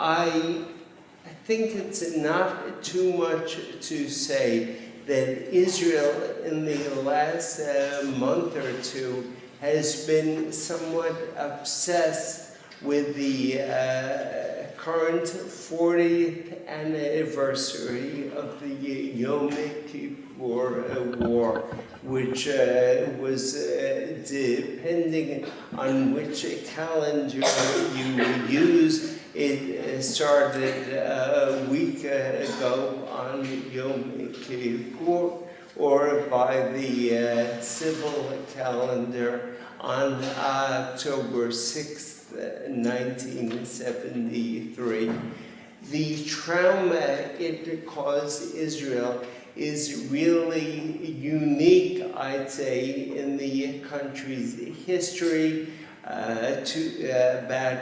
I think it's not too much to say that Israel in the last month or two has been somewhat obsessed with the current 40th anniversary of the Yom Kippur War, which was, depending on which calendar you use, it started a week ago on Yom Kippur, or by the civil calendar on October 6th, 1973. The trauma it caused Israel is really unique, I'd say, in the country's history. About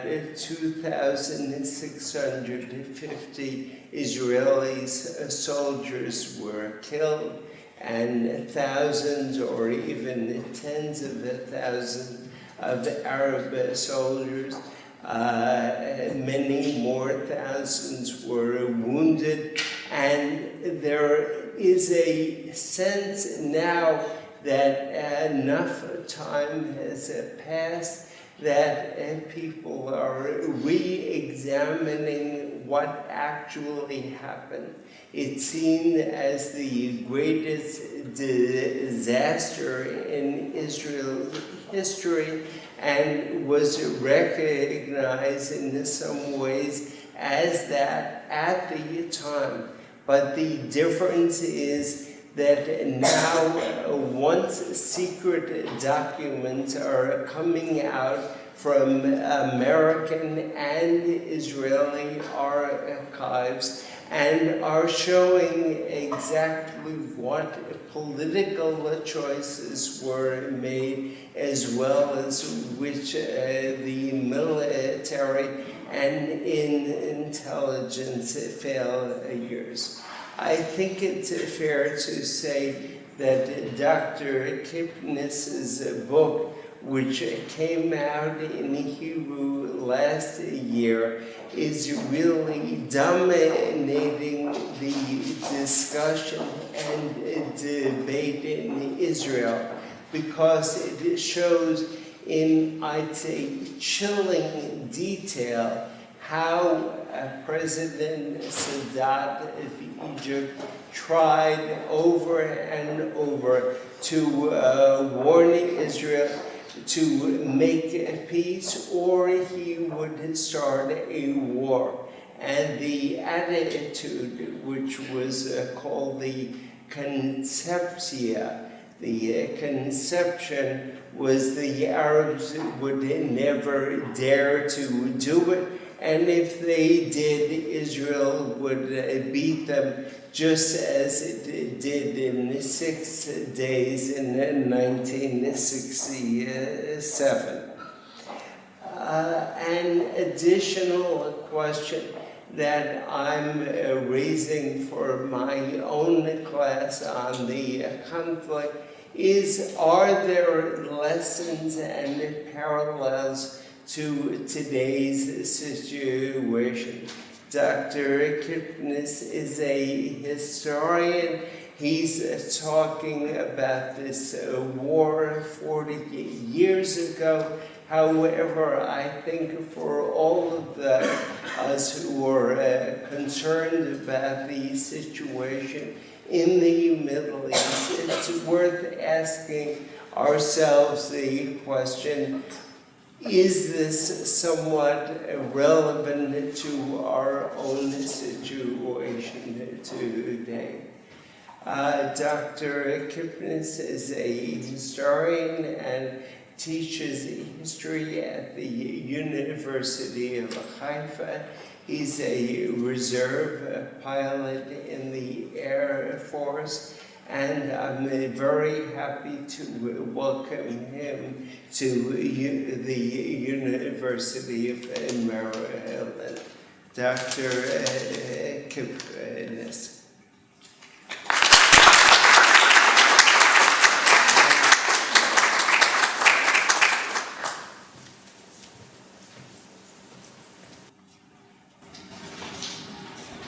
2,650 Israeli soldiers were killed, and thousands or even tens of thousands of Arab soldiers. Many more thousands were wounded, and there is a sense now that enough time has passed that people are re-examining what actually happened. It's seen as the greatest disaster in Israel's history, and was recognized in some ways as that at the time. But the difference is that now, once secret documents are coming out from American and Israeli archives and are showing exactly what political choices were made, as well as which the military and intelligence failures. I think it's fair to say that Dr. Kipnis's book, which came out in Hebrew last year, is really dominating the discussion and debate in Israel, because it shows in, I'd say, chilling detail how President Sadat of Egypt tried over and over to warn Israel to make a peace, or he would start a war. And the attitude, which was called the conceptia, the conception was the Arabs would never dare to do it, and if they did, Israel would beat them, just as it did in 6 days in 1967. An additional question that I'm raising for my own class on the conflict is, are there lessons and parallels to today's situation? Dr. Kipnis is a historian. He's talking about this war 40 years ago. However, I think for all of us who are concerned about the situation in the Middle East, it's worth asking ourselves the question, is this somewhat relevant to our own situation today? Dr. Kipnis is a historian and teaches history at the University of Haifa. He's a reserve pilot in the Air Force, and I'm very happy to welcome him to the University of Maryland. Dr. Kipnis.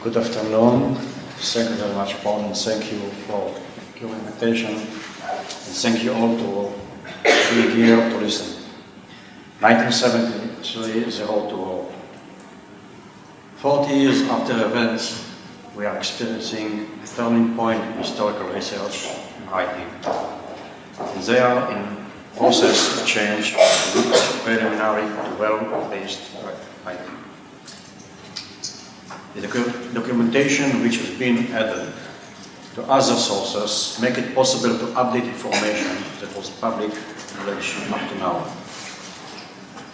Good afternoon. Thank you very much, Paul, and thank you for your invitation. And thank you all to be here to listen. 1973 is the road to war. 40 years after events, we are experiencing a turning point in historical research and writing. And they are in process of change, preliminary to well-based writing. The documentation which has been added to other sources make it possible to update information that was public knowledge up to now.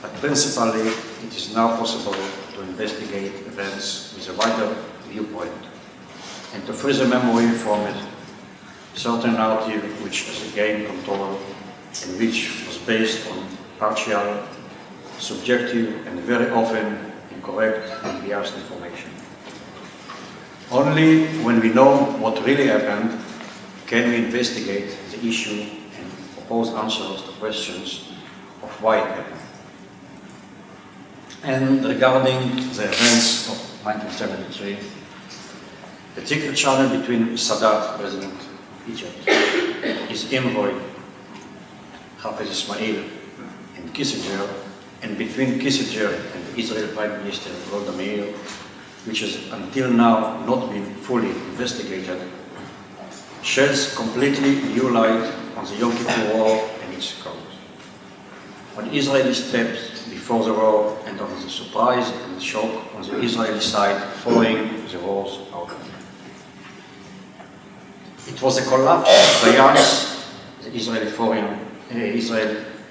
But principally, it is now possible to investigate events with a wider viewpoint and to free the memory from a certain narrative which has gained control and which was based on partial, subjective and very often incorrect and biased information. Only when we know what really happened can we investigate the issue and propose answers to questions of why it happened. And regarding the events of 1973, the secret channel between Sadat, President of Egypt, his envoy, Haifa University, and Kissinger, and between Kissinger and the Israeli Prime Minister Golda Meir, which has until now not been fully investigated, sheds completely new light on the Yom Kippur War and its cause, on Israeli steps before the war and on the surprise and shock on the Israeli side following the war's outcome. It was the collapse of Gantz, the Israeli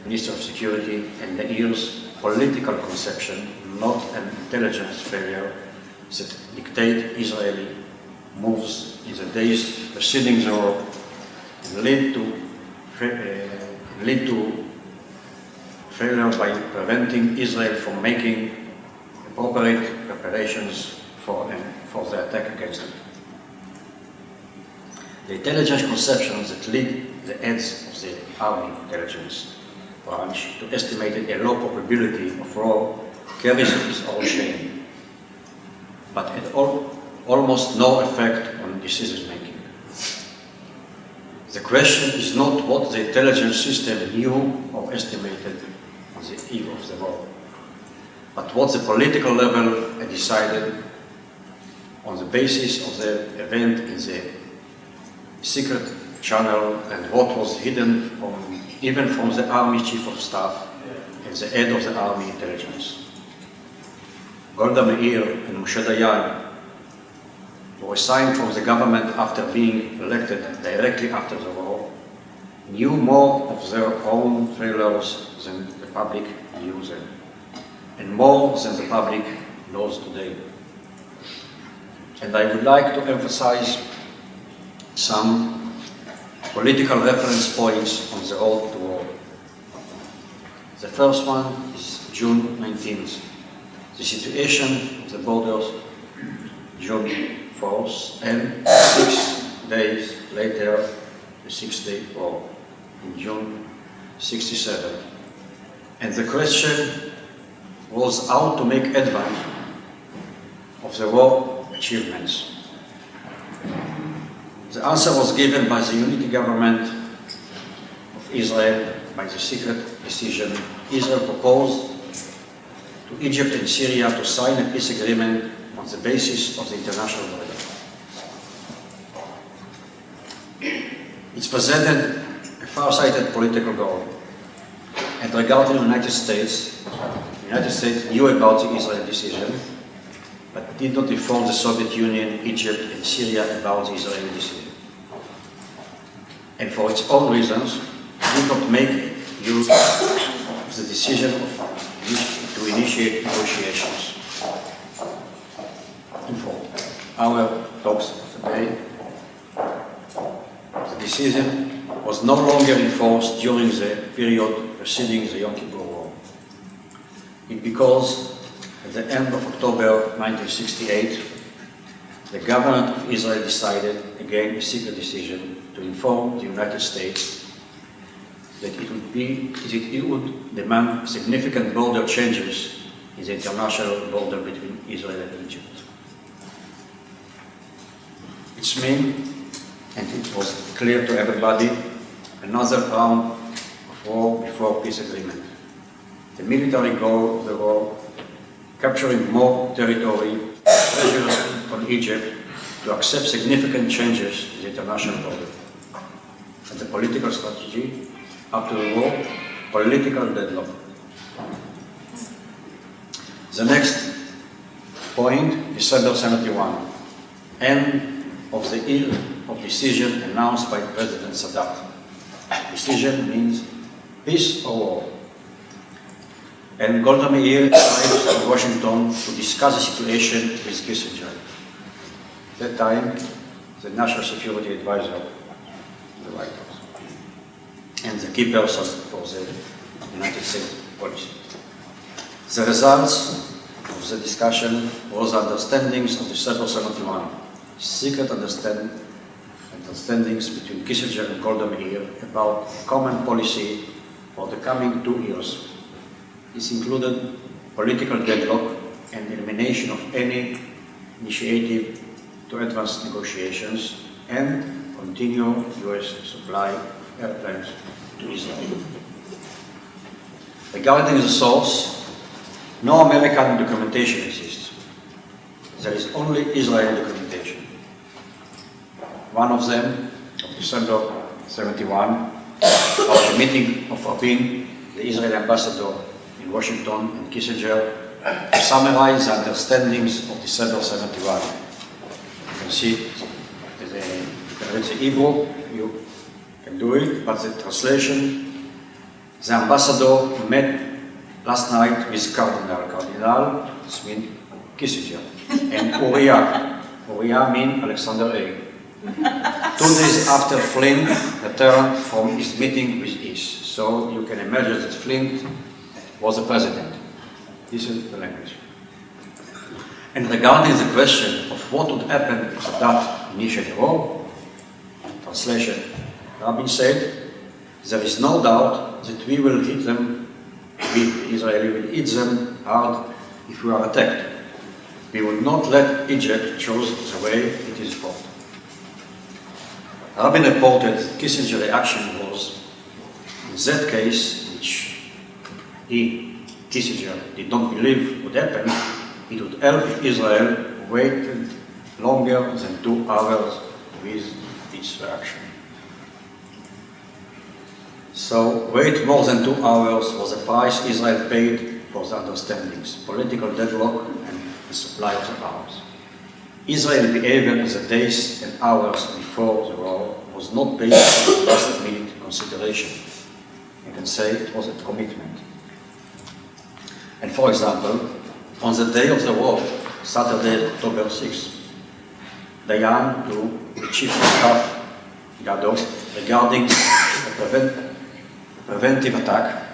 Minister of Security, and Meir's political conception, not an intelligence failure, that dictate Israeli moves in the days preceding the war and lead to failure by preventing Israel from making appropriate preparations for the attack against it. The intelligence conceptions that lead the heads of the Army Intelligence branch to estimate a low probability of war carries its own shame, but had almost no effect on decision making. The question is not what the intelligence system knew or estimated on the eve of the war, but what the political level had decided on the basis of the event in the secret channel and what was hidden even from the Army Chief of Staff and the head of the Army Intelligence. Golda Meir and Moshe Dayan were assigned from the government after being elected directly after the war, knew more of their own failures than the public knew them, and more than the public knows today. And I would like to emphasize some political reference points on the road to war. The first one is June 19th. The situation of the borders, June 4th, and 6 days later, the Six-Day War in June 67. And the question was how to make advance of the war achievements. The answer was given by the unity government of Israel by the secret decision. Israel proposed to Egypt and Syria to sign a peace agreement on the basis of the international order. It presented a far-sighted political goal, and regarding the United States knew about the Israeli decision, but did not inform the Soviet Union, Egypt, and Syria about the Israeli decision. And for its own reasons, did not make use of the decision to initiate negotiations. And for our talks of the day, the decision was no longer enforced during the period preceding the Yom Kippur War. Because at the end of October 1968, the government of Israel decided, again a secret decision, to inform the United States that it would demand significant border changes in the international border between Israel and Egypt. This means, and it was clear to everybody, another round of war before peace agreement. The military goal of the war, capturing more territory, pressure on Egypt to accept significant changes in the international order. And the political strategy, after the war, political deadlock. The next point, December 71, end of the era of decision announced by President Sadat. Decision means peace or war. And Golda Meir arrived in Washington to discuss the situation with Kissinger. At that time, the National Security Advisor in the White House, and the key person for the United States policy. The results of the discussion was understandings of December 71, secret understandings between Kissinger and Golda Meir about common policy for the coming 2 years. This included political deadlock and elimination of any initiative to advance negotiations and continue U.S. supply of airplanes to Israel. Regarding the source, no American documentation exists. There is only Israeli documentation. One of them, of December 71, of the meeting of Rabin, the Israeli ambassador in Washington, and Kissinger, to summarize the understandings of December 71. You can see, you can read the Hebrew, you can do it, but the translation, the ambassador met last night with Cardinal. Cardinal means Kissinger. And Uriah. Uriah means Alexander A. 2 days after Flint returned from his meeting with Ish. So you can imagine that Flint was the president. This is the language. And regarding the question of what would happen if Sadat initiated war, translation, Rabin said, there is no doubt that we will hit them, we, the Israeli, will hit them hard if we are attacked. We will not let Egypt choose the way it is fought. Rabin reported Kissinger's reaction was, in that case, which he, Kissinger, did not believe would happen, it would help if Israel waited longer than 2 hours with its reaction. So, wait more than 2 hours was the price Israel paid for the understandings, political deadlock and the supply of the arms. Israel's behavior in the days and hours before the war was not based on last-minute consideration. You can say it was a commitment. And for example, on the day of the war, Saturday, October 6th, Dayan to the Chief of Staff, Gado, regarding a preventive attack.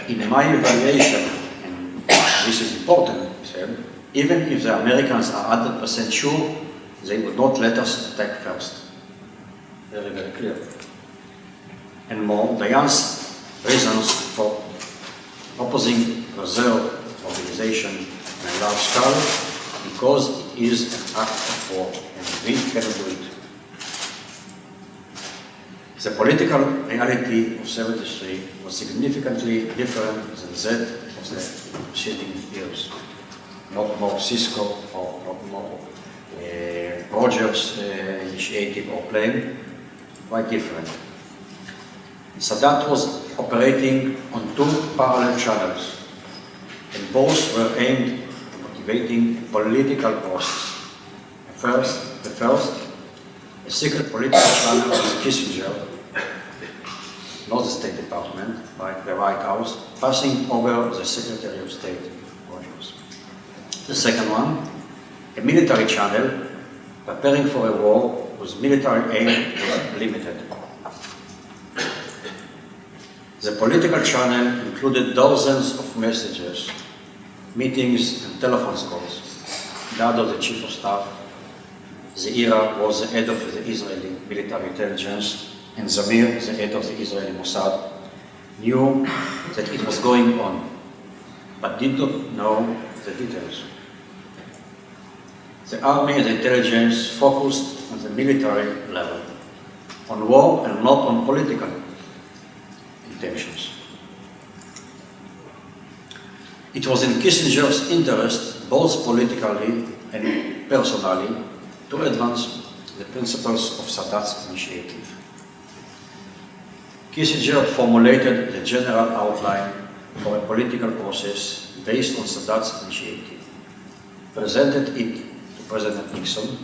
In my evaluation, and this is important, he said, even if the Americans are 100% sure, they would not let us attack first. Very, very clear. And more, Dayan's reasons for opposing reserve mobilization on a large scale, because it is an act of war, and we cannot do it. The political reality of 73 was significantly different than that of the preceding years. Not more Cisco or not more Rogers initiative or plan, quite different. Sadat was operating on 2 parallel channels, and both were aimed at motivating a political process. The first, a secret political channel with Kissinger, not the State Department, but the White House, passing over the Secretary of State, Rogers. The second one, a military channel, preparing for a war whose military aim was limited. The political channel included dozens of messages, meetings and telephone calls. Gado, the Chief of Staff, Meir was the head of the Israeli military intelligence, and Meir, the head of the Israeli Mossad, knew that it was going on, but did not know the details. The army and the intelligence focused on the military level, on war and not on political intentions. It was in Kissinger's interest, both politically and personally, to advance the principles of Sadat's initiative. Kissinger formulated the general outline for a political process based on Sadat's initiative, presented it to President Nixon,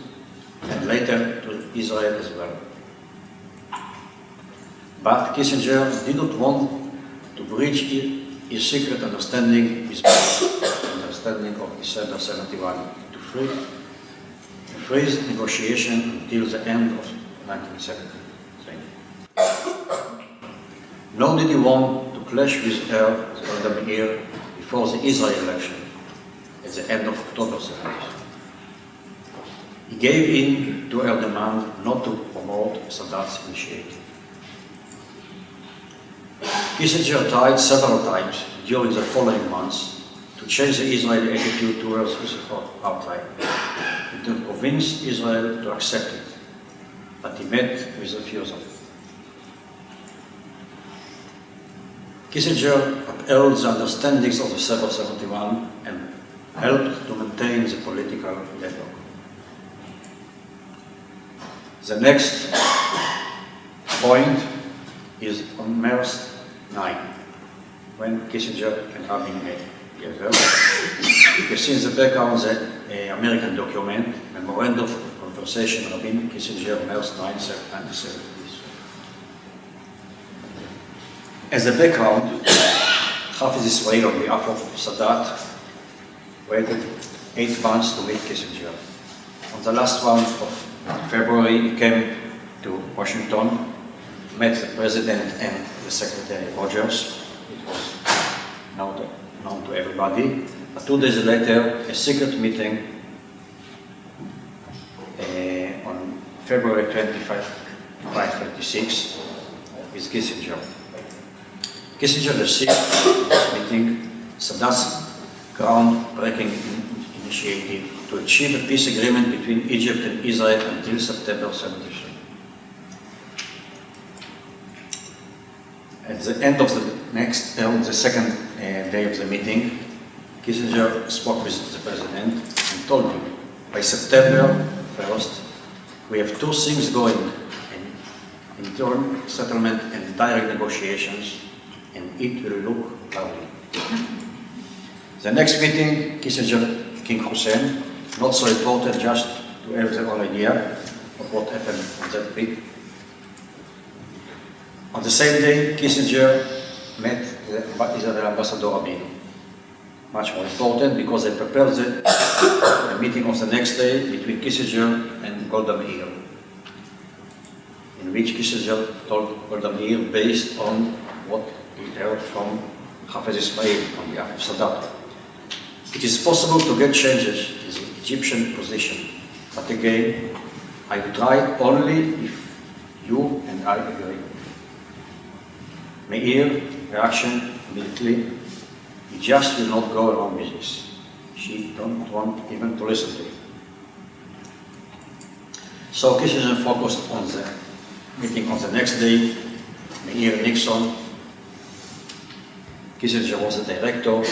and later to Israel as well. But Kissinger did not want to breach his secret understanding, his understanding of December 71, to freeze negotiation until the end of 1973. Nor did he want to clash with Golda Meir before the Israel election at the end of October 70. He gave in to her demand not to promote Sadat's initiative. Kissinger tried several times during the following months to change the Israeli attitude towards his outline and to convince Israel to accept it, but he met with refusal. Kissinger upheld the understandings of the September 71 and helped to maintain the political dialogue. The next point is on May 9, when Kissinger and Rabin met together. You can see in the background the American document, Memorandum of Conversation Rabin Kissinger, May 9, 1970. As a background, Haifa Israel on behalf of Sadat waited 8 months to meet Kissinger. On the last one of February, he came to Washington, met the President and the Secretary Rogers. It was known to everybody. But 2 days later, a secret meeting on February 25-26 with Kissinger. Kissinger received this meeting Sadat's groundbreaking initiative to achieve a peace agreement between Egypt and Israel until September 73. At the end of the second day of the meeting, Kissinger spoke with the President and told him, by September 1st, we have 2 things going, internal settlement and direct negotiations, and it will look lovely. The next meeting, Kissinger, King Hussein, not so important, just to have the whole idea of what happened on that week. On the same day, Kissinger met the Israeli ambassador Rabin. Much more important because they prepared the meeting of the next day between Kissinger and Golda Meir, in which Kissinger told Golda Meir based on what he heard from Haifa Israel on behalf of Sadat. It is possible to get changes in the Egyptian position, but again, I will try only if you and I agree. Meir reaction immediately, he just will not go along with this. She don't want even to listen to it. So Kissinger focused on the meeting on the next day. Meir, Nixon, Kissinger was the director,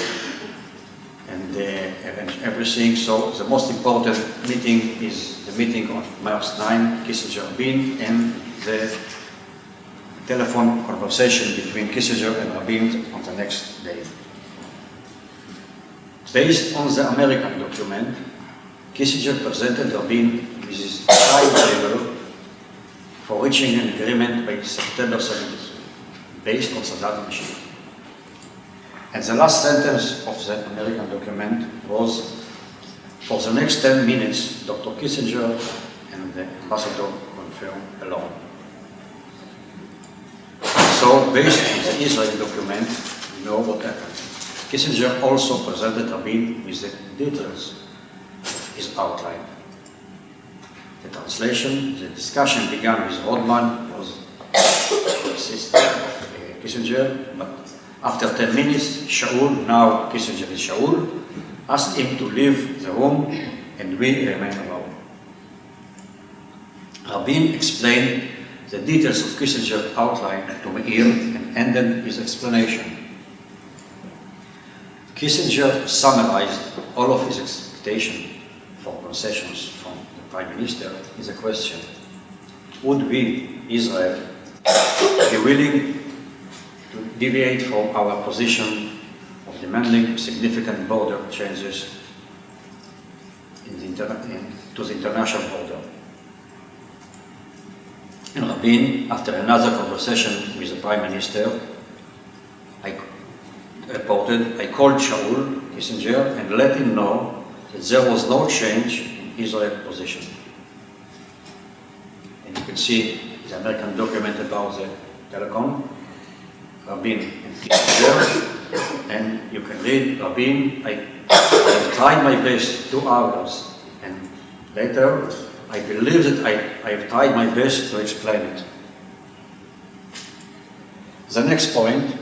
and they arranged everything. So the most important meeting is the meeting of March 9, Kissinger Rabin, and the telephone conversation between Kissinger and Rabin on the next day. Based on the American document, Kissinger presented Rabin with his timetable for reaching an agreement by September 73, based on Sadat initiative. And the last sentence of the American document was, for the next 10 minutes, Dr. Kissinger and the ambassador confirm alone. So, based on the Israeli document, we know what happened. Kissinger also presented Rabin with the details of his outline. The translation, the discussion began with Rodman, who was the assistant of Kissinger, but after 10 minutes, Shaul, now Kissinger is Shaul, asked him to leave the room and we remain alone. Rabin explained the details of Kissinger's outline to Meir and ended his explanation. Kissinger summarized all of his expectations for concessions from the Prime Minister in the question: would we, Israel, be willing to deviate from our position of demanding significant border changes to the international border? And Rabin, after another conversation with the Prime Minister, reported, I called Shaul Kissinger and let him know that there was no change in Israel's position. And you can see the American document about the telecom, Rabin and Kissinger, and you can read Rabin, I tried my best 2 hours, and later I believe that I have tried my best to explain it. The next point,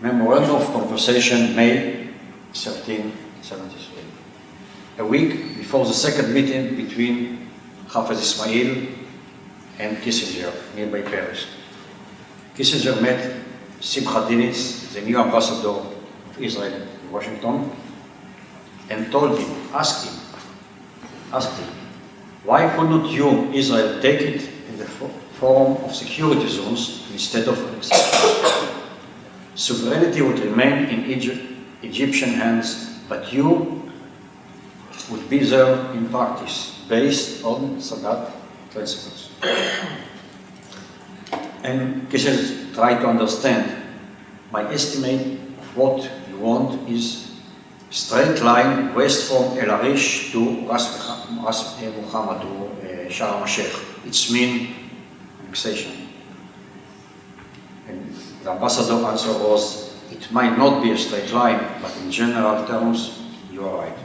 Memorandum of Conversation, May 1773. A week before the second meeting between Hafez Ismail and Kissinger, nearby Paris. Kissinger met Simcha Dinitz, the new ambassador of Israel in Washington, and told him, asked him, why could not you, Israel, take it in the form of security zones instead of annexation? Sovereignty would remain in Egyptian hands, but you would be there in practice, based on Sadat principles. And Kissinger tried to understand, my estimate of what you want is straight line west from El Arish to Ras Muhammad, to Sharm el-Sheikh. It's mean annexation. And the ambassador's answer was, it might not be a straight line, but in general terms, you are right.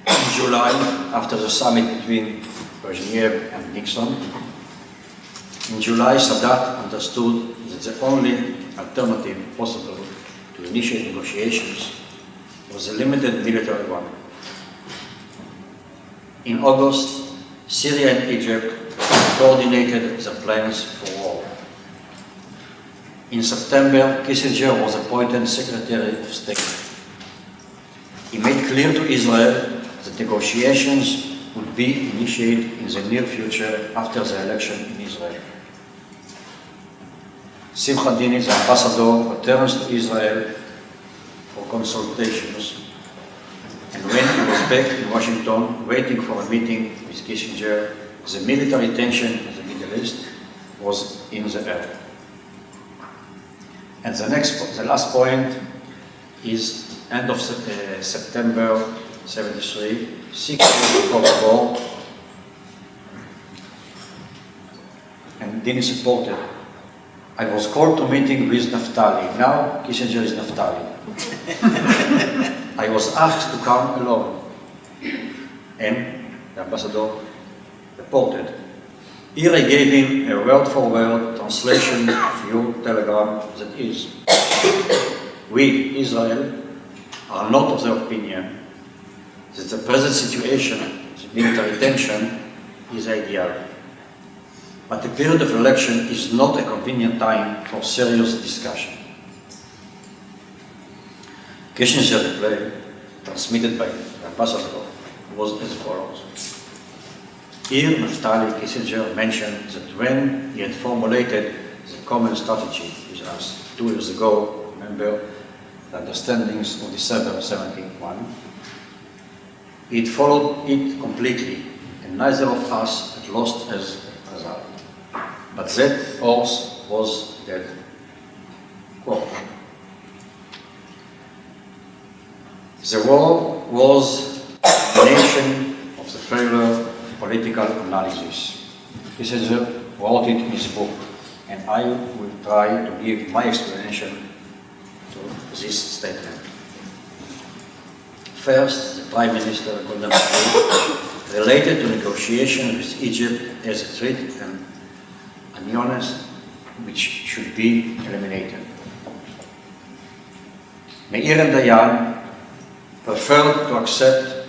In July, after the summit between Brezhnev and Nixon, in July, Sadat understood that the only alternative possible to initiate negotiations was a limited military one. In August, Syria and Egypt coordinated the plans for war. In September, Kissinger was appointed Secretary of State. He made clear to Israel that negotiations would be initiated in the near future after the election in Israel. Simcha Dinitz, the ambassador, returns to Israel for consultations, and when he was back in Washington waiting for a meeting with Kissinger, the military tension in the Middle East was in the air. And the last point is end of September 73, 6 years before the war, and Dinitz reported, I was called to meeting with Naftali. Now Kissinger is Naftali. I was asked to come alone. And the ambassador reported, here I gave him a word-for-word translation of your telegram that is, we, Israel, are not of the opinion that the present situation, the military tension, is ideal. But the period of election is not a convenient time for serious discussion. Kissinger's reply, transmitted by the ambassador, was as follows. Here, Naftali Kissinger mentioned that when he had formulated the common strategy with us 2 years ago, remember the understandings of December 71, he had followed it completely, and neither of us had lost as a result. But that horse was dead. Quote. The war was a nation of the failure of political analysis. Kissinger wrote it in his book, and I will try to give my explanation to this statement. First, the Prime Minister Golda Heights related to negotiation with Egypt as a threat and unionist which should be eliminated. Meir and Dayan preferred to accept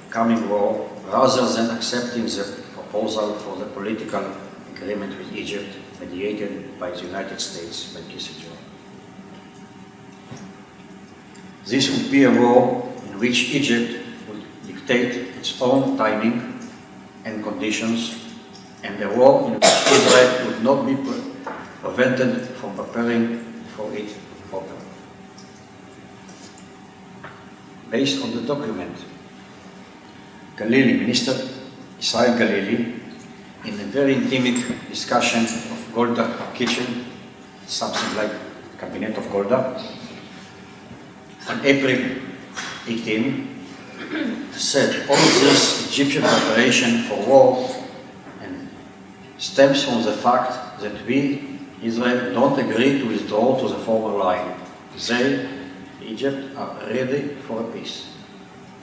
coming war rather than accepting the proposal for the political agreement with Egypt mediated by the United States by Kissinger. This would be a war in which Egypt would dictate its own timing and conditions, and a war in which Israel would not be prevented from preparing for it properly. Based on the document, Minister Israel Galili, in a very intimate discussion of Golda kitchen, something like the cabinet of Golda, on April 18, said all this Egyptian preparation for war and stems from the fact that we, Israel, don't agree to withdraw to the former line. They, Egypt, are ready for a peace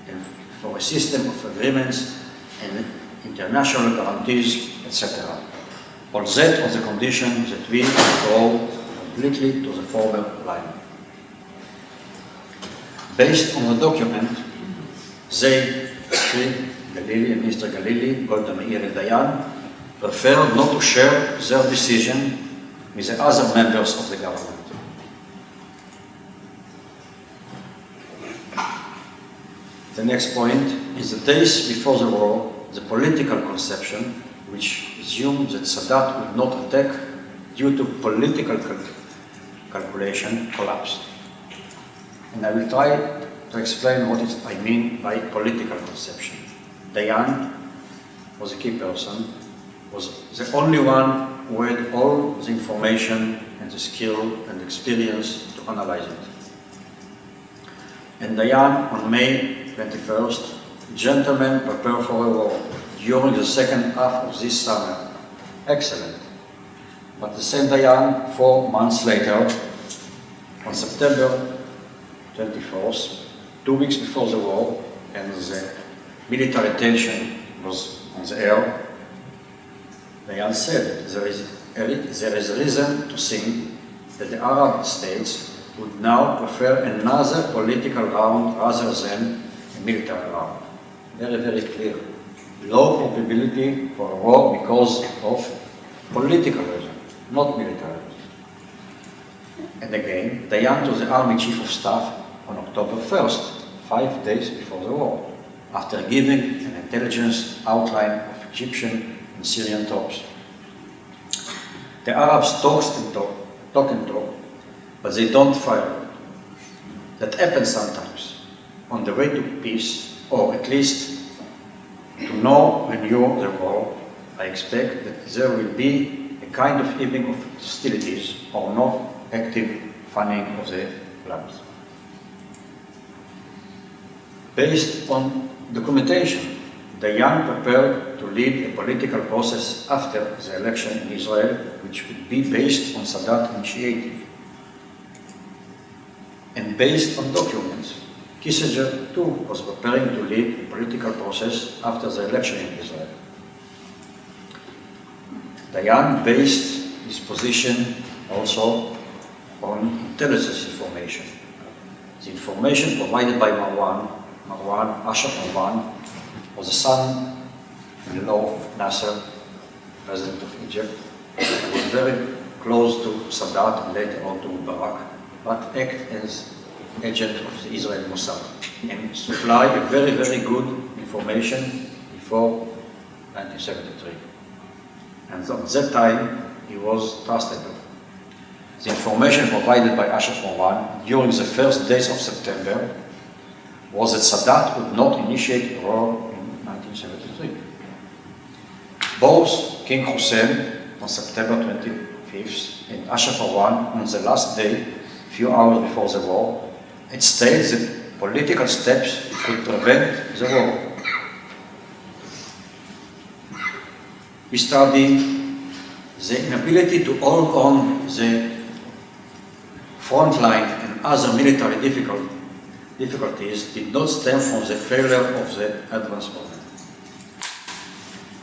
and for a system of agreements and international guarantees, etc. All that on the condition that we withdraw completely to the former line. Based on the document, they, Galili and Mr. Galili, Golda, Meir and Dayan, preferred not to share their decision with the other members of the government. The next point is the days before the war, the political conception, which assumed that Sadat would not attack due to political calculation, collapsed. And I will try to explain what I mean by political conception. Dayan was a key person, was the only one who had all the information and the skill and experience to analyze it. And Dayan, on May 21st, gentlemen prepare for a war during the second half of this summer. Excellent. But the same Dayan, 4 months later, on September 24th, 2 weeks before the war, and the military tension was on the air, Dayan said there is reason to think that the Arab states would now prefer another political round rather than a military round. Very, very clear. Low probability for a war because of political reason, not military reason. And again, Dayan to the Army Chief of Staff on October 1st, 5 days before the war, after giving an intelligence outline of Egyptian and Syrian troops. The Arabs talk and talk, but they don't fire. That happens sometimes on the way to peace, or at least to know when you're the war. I expect that there will be a kind of evening of hostilities or not active fanning of the flames. Based on documentation, Dayan prepared to lead a political process after the election in Israel, which would be based on Sadat initiative. And based on documents, Kissinger too was preparing to lead a political process after the election in Israel. Dayan based his position also on intelligence information. The information provided by Marwan, Ashraf Marwan, was the son-in-law of Nasser, president of Egypt. He was very close to Sadat and later on to Mubarak, but acted as agent of the Israeli Mossad and supplied a very, very good information before 1973. And at that time, he was trustable. The information provided by Ashraf Marwan during the first days of September was that Sadat would not initiate a war in 1973. Both King Hussein on September 25th and Ashraf Marwan on the last day, a few hours before the war, had stated that political steps could prevent the war. We study the inability to hold on the front line and other military difficulties did not stem from the failure of the advance movement.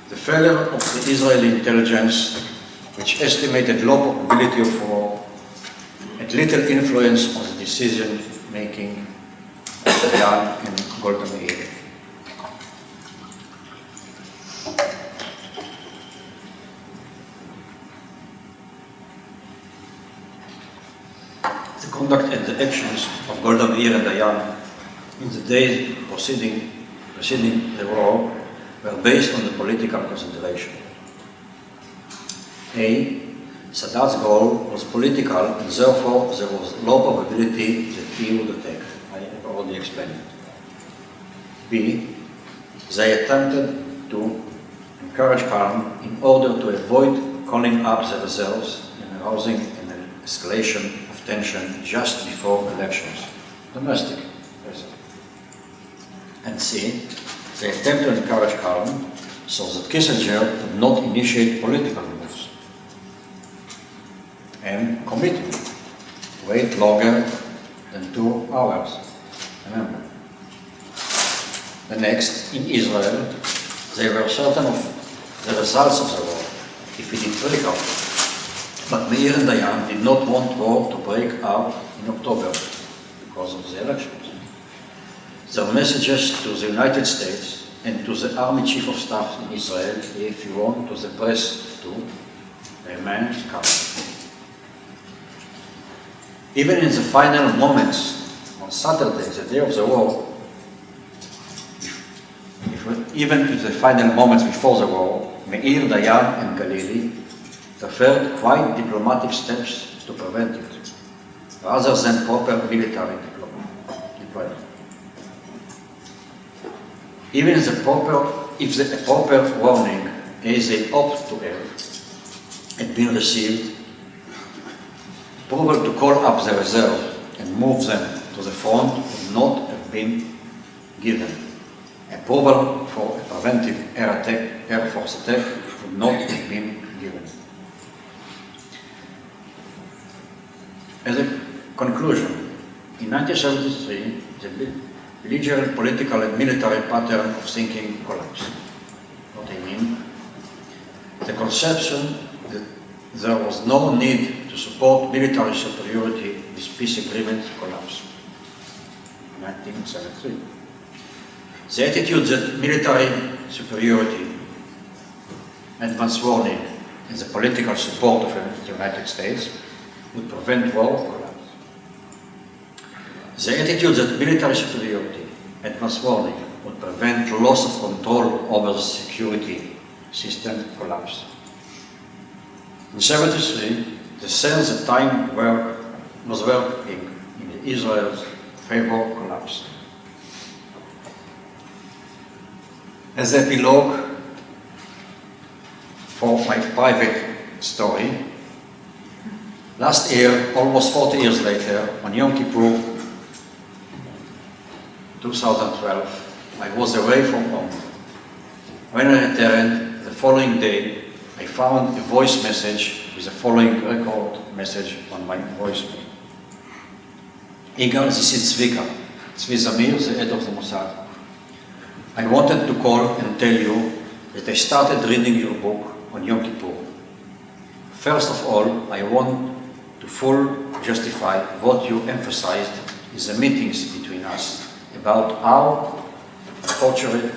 The failure of the Israeli intelligence, which estimated low probability of war, had little influence on the decision-making of Dayan and Golda Meir. conduct and the actions of Golda, Meir and Dayan in the days preceding the war were based on the political consideration. A. Sadat's goal was political and therefore there was low probability that he would attack. I have already explained it. B. They attempted to encourage calm in order to avoid calling up the reserves and arousing an escalation of tension just before elections. Domestic. And C. They attempt to encourage calm so that Kissinger would not initiate political moves. And commitment. Wait longer than 2 hours. Remember. The next, in Israel, they were certain of the results of the war, if it did break out. But Meir and Dayan did not want war to break out in October because of the elections. Their messages to the United States and to the Army Chief of Staff in Israel, if you want, to the press too, remained calm. Even in the final moments, on Saturday, the day of the war, even in the final moments before the war, Meir, Dayan and Galili preferred quite diplomatic steps to prevent it, rather than proper military deployment. Even if the proper warning, as they opt to have, had been received, approval to call up the reserve and move them to the front would not have been given. Approval for a preventive air force attack would not have been given. As a conclusion, in 1973, the belligerent political and military pattern of thinking collapsed. What I mean? The conception that there was no need to support military superiority with peace agreement collapsed. 1973. The attitude that military superiority, advance warning, and the political support of the United States would prevent war collapsed. The attitude that military superiority, advance warning, would prevent loss of control over the security system collapsed. In 1973, the sense that time was working in Israel's favor collapsed. As an epilogue for my private story, last year, almost 40 years later, on Yom Kippur 2012, I was away from home. When I returned the following day, I found a voice message with the following record message on my voicemail. Yigal, this is Tzvi Zamir, the head of the Mossad. I wanted to call and tell you that I started reading your book on Yom Kippur. First of all, I want to fully justify what you emphasized in the meetings between us about how unfortunate it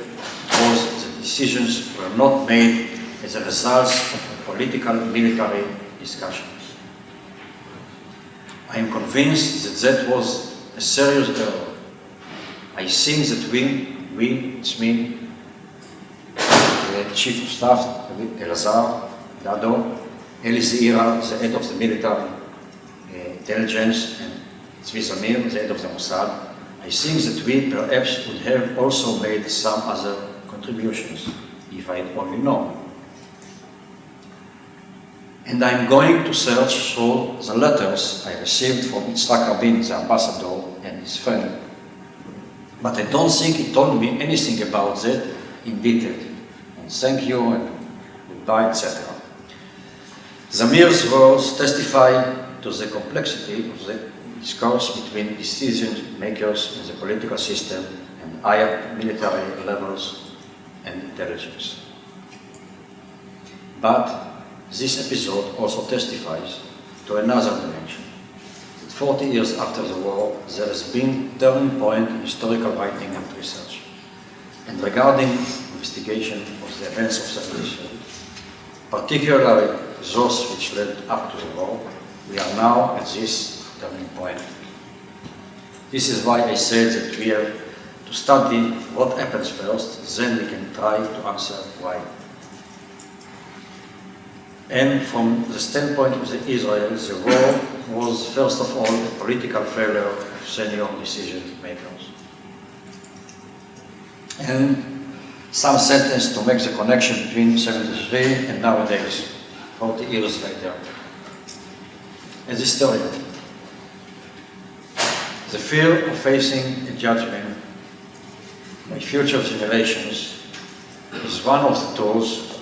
was that decisions were not made as a result of political military discussions. I am convinced that that was a serious error. I think that it's me, the Chief of Staff, Elazar, Dado, Eli Zeira, the head of the military intelligence, and Tzvi Zamir, the head of the Mossad. I think that we perhaps would have also made some other contributions, if I had only known. And I'm going to search through the letters I received from Yitzhak Rabin, the ambassador, and his friend. But I don't think he told me anything about that in detail. And thank you and goodbye, etc. Zamir's words testify to the complexity of the discourse between decision makers in the political system and higher military levels and intelligence. But this episode also testifies to another dimension. 40 years after the war, there has been a turning point in historical writing and research. And regarding investigation of the events of separation, particularly those which led up to the war, we are now at this turning point. This is why I said that we have to study what happens first, then we can try to answer why. And from the standpoint of Israel, the war was first of all a political failure of senior decision makers. And some sentence to make the connection between 73 and nowadays, 40 years later. As a historian, the fear of facing a judgment by future generations is one of the tools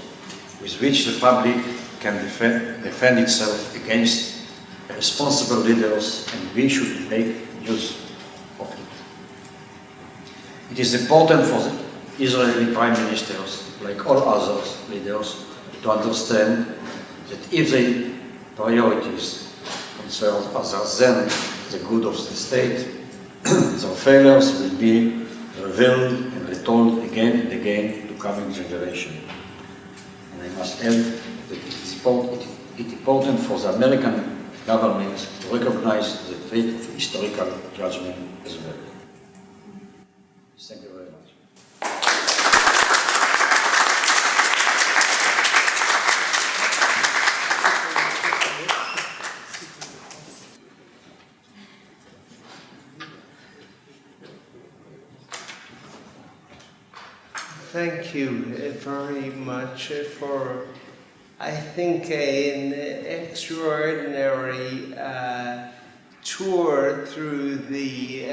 with which the public can defend itself against responsible leaders, and we should make use of it. It is important for the Israeli prime ministers, like all other leaders, to understand that if their priorities concern others than the good of the state, their failures will be revealed and retold again and again to coming generation. And I must add that it is important for the American government to recognize the trait of historical judgment as well. Thank you very much. Thank you very much for, I think, an extraordinary tour through the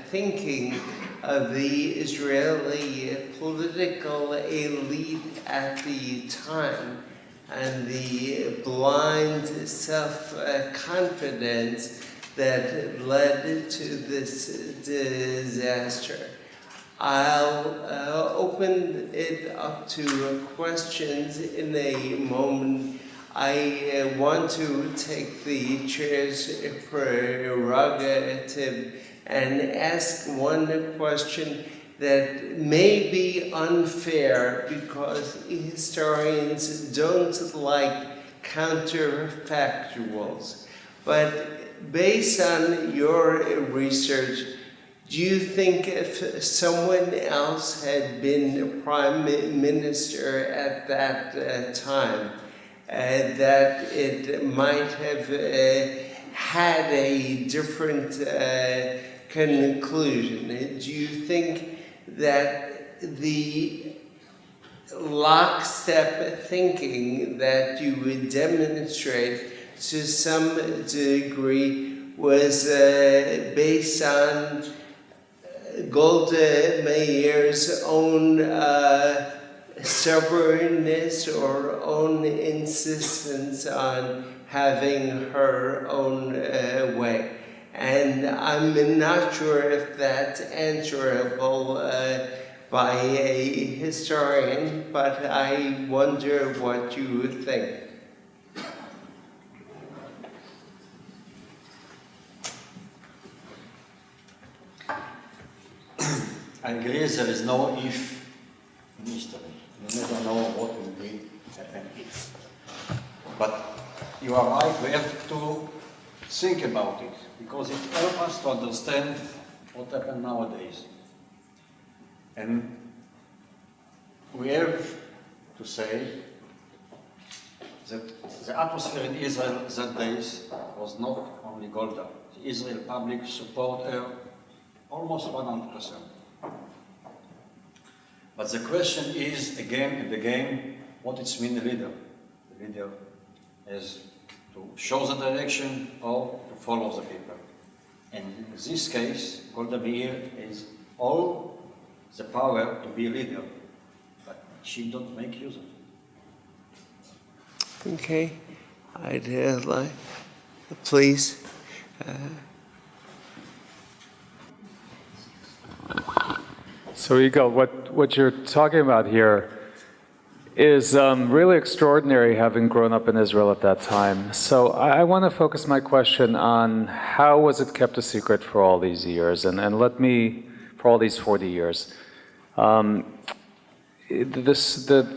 thinking of the Israeli political elite at the time and the blind self-confidence that led to this disaster. I'll open it up to questions in a moment. I want to take the chair's prerogative and ask one question that may be unfair because historians don't like counterfactuals. But based on your research, do you think if someone else had been prime minister at that time, that it might have had a different conclusion? Do you think that the lockstep thinking that you would demonstrate to some degree was based on Golda Meir's own stubbornness or own insistence on having her own way? And I'm not sure if that's answerable by a historian, but I wonder what you think. I agree there is no if in history. You never know what will be happen if. But you are right, we have to think about it, because it helps us to understand what happens nowadays. And we have to say that the atmosphere in Israel that days was not only Golda. The Israeli public support her almost 100%. But the question is, again and again, what it means the leader. The leader is to show the direction or to follow the people. And in this case, Golda Meir is all the power to be a leader, but she don't make use of it. Okay, I'd like, please. So Yigal, what you're talking about here is really extraordinary, having grown up in Israel at that time. So I want to focus my question on how was it kept a secret for all these years, and let me, for all these 40 years. The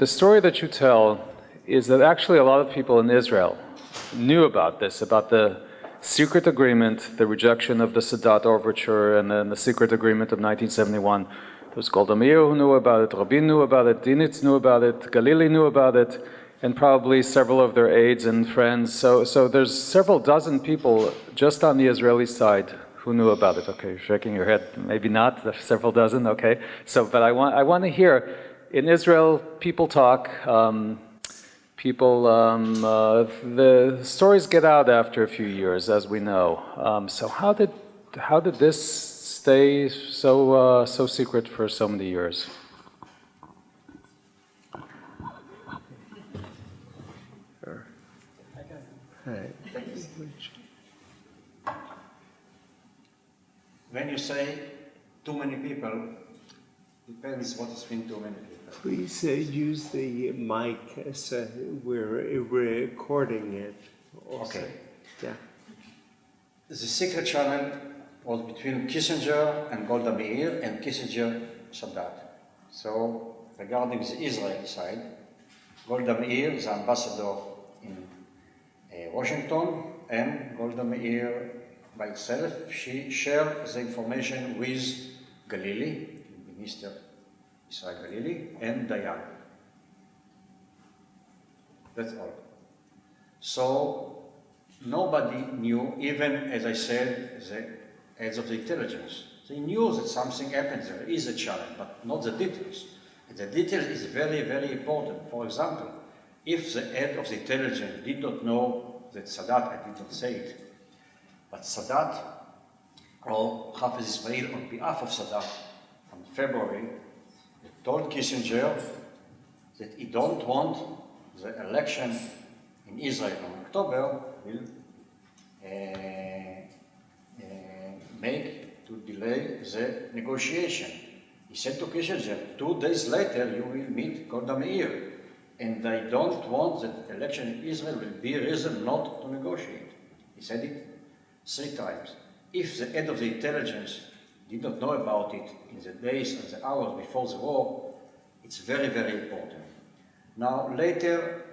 story that you tell is that actually a lot of people in Israel knew about this, about the secret agreement, the rejection of the Sadat overture, and then the secret agreement of 1971. There was Golda Meir who knew about it, Rabin knew about it, Dinitz knew about it, Galili knew about it, and probably several of their aides and friends. So there's several dozen people just on the Israeli side who knew about it. Okay, you're shaking your head. Maybe not, several dozen, okay. So, but I want to hear, in Israel, people talk, the stories get out after a few years, as we know. So how did this stay so secret for so many years? When you say too many people, depends what is mean too many people. Please use the mic so we're recording it also. Okay. Yeah. The secret channel was between Kissinger and Golda Meir and Kissinger Sadat. So regarding the Israeli side, Golda Meir, the ambassador in Washington, and Golda Meir by itself, she shared the information with Galili, Minister Israel Galili, and Dayan. That's all. So nobody knew, even as I said, the heads of the intelligence. They knew that something happened, there is a challenge, but not the details. And the details is very, very important. For example, if the head of the intelligence did not know that Sadat, I did not say it, but Sadat or Haifa Israel on behalf of Sadat on February told Kissinger that he don't want the election in Israel in October will make to delay the negotiation. He said to Kissinger, 2 days later you will meet Golda Meir, and I don't want that the election in Israel will be a reason not to negotiate. He said it 3 times. If the head of the intelligence did not know about it in the days and the hours before the war, it's very, very important. Now, later,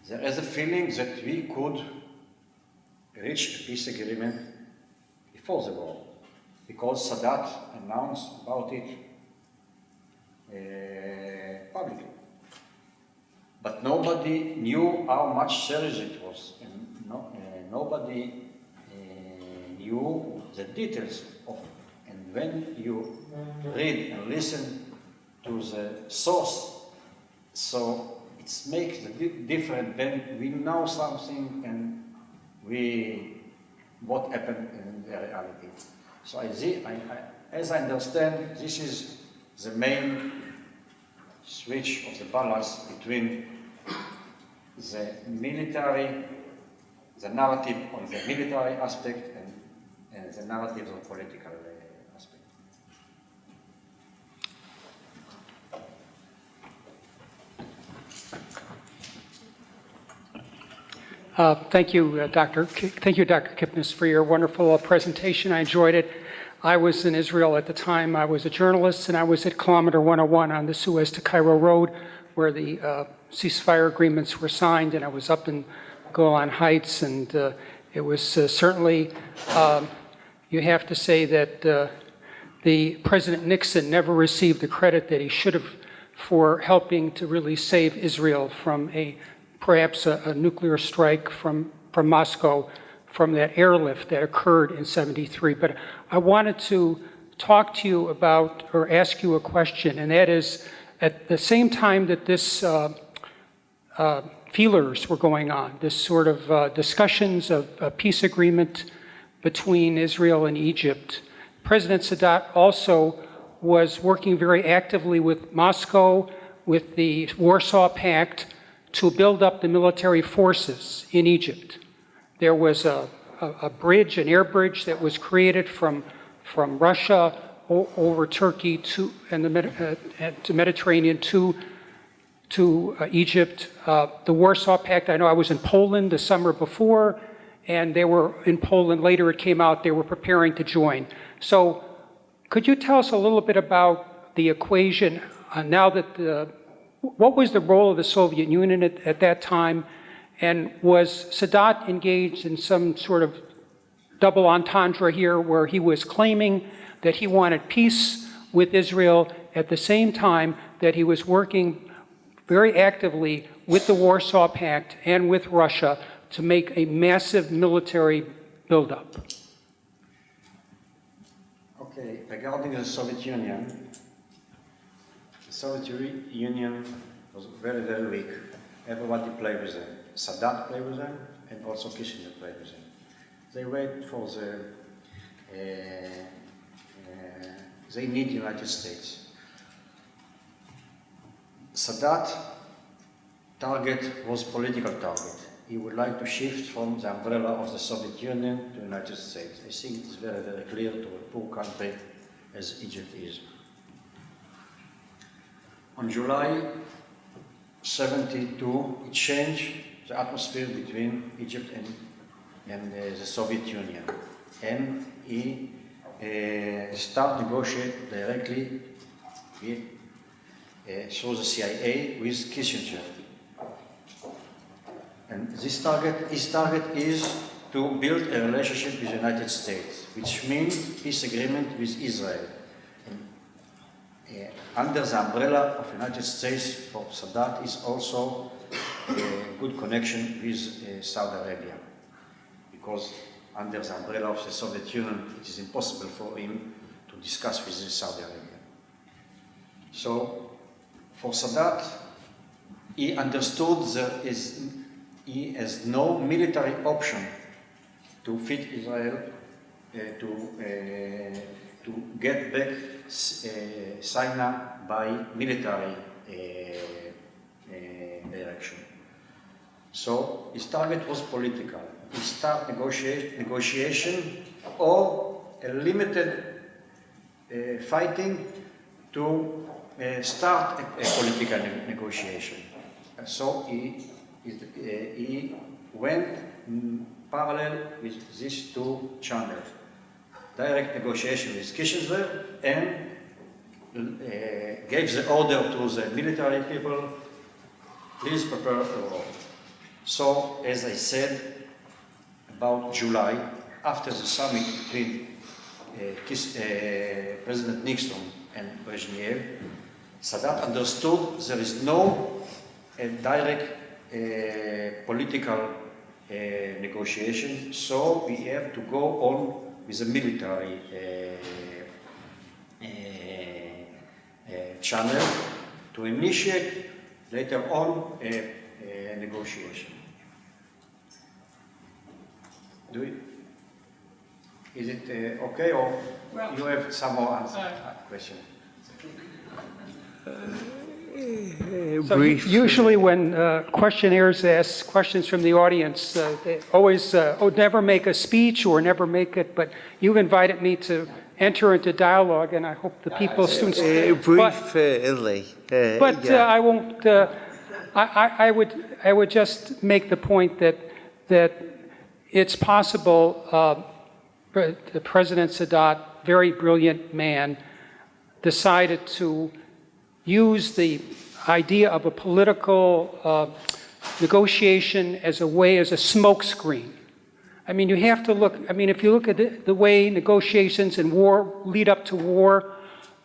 there is a feeling that we could reach a peace agreement before the war, because Sadat announced about it publicly. But nobody knew how much serious it was, and nobody knew the details of. And when you read and listen to the source, so it makes the difference when we know something and what happened in the reality. So as I understand, this is the main switch of the balance between the military, the narrative on the military aspect and the narrative on political aspect. Thank you, Dr. Kipnis, for your wonderful presentation. I enjoyed it. I was in Israel at the time. I was a journalist, and I was at kilometer 101 on the Suez to Cairo road, where the ceasefire agreements were signed, and I was up in Golan Heights, and it was certainly, you have to say that the President Nixon never received the credit that he should have for helping to really save Israel from perhaps a nuclear strike from Moscow, from that airlift that occurred in '73. But I wanted to talk to you about, or ask you a question, and that is, at the same time that this feelers were going on, this sort of discussions of a peace agreement between Israel and Egypt, President Sadat also was working very actively with Moscow, with the Warsaw Pact, to build up the military forces in Egypt. There was a bridge, an air bridge that was created from Russia over Turkey to the Mediterranean to Egypt. The Warsaw Pact, I know I was in Poland the summer before, and they were in Poland. Later it came out they were preparing to join. So could you tell us a little bit about the equation now that what was the role of the Soviet Union at that time, and was Sadat engaged in some sort of double entendre here where he was claiming that he wanted peace with Israel at the same time that he was working very actively with the Warsaw Pact and with Russia to make a massive military buildup. Okay, regarding the Soviet Union was very, very weak. Everybody played with them. Sadat played with them, and also Kissinger played with them. They wait for they need United States. Sadat target was political target. He would like to shift from the umbrella of the Soviet Union to the United States. I think it is very, very clear to a poor country as Egypt is. On July 72, it changed the atmosphere between Egypt and the Soviet Union. And he started negotiate directly through the CIA with Kissinger. And his target is to build a relationship with the United States, which means peace agreement with Israel. And, under the umbrella of the United States for Sadat is also a good connection with Saudi Arabia, because under the umbrella of the Soviet Union, it is impossible for him to discuss with Saudi Arabia. So, for Sadat, he understood he has no military option to fit Israel to get back Sinai by military direction. So his target was political. He started negotiation or a limited fighting to start a political negotiation. So he went parallel with these two channels. Direct negotiation with Kissinger and gave the order to the military people, please prepare a war. So, as I said, about July, after the summit between President Nixon and Brezhnev, Sadat understood there is no direct political negotiation, so we have to go on with a military channel to initiate later on a negotiation. Is it okay, or you have some more question? So usually when questionnaires ask questions from the audience, they always never make a speech or never make it, but you've invited me to enter into dialogue, and I hope the people, students... Briefly. I won't... I would just make the point that it's possible President Sadat, very brilliant man, decided to use the idea of a political negotiation as a smokescreen. I mean, you have to look, if you look at the way negotiations and war lead up to war,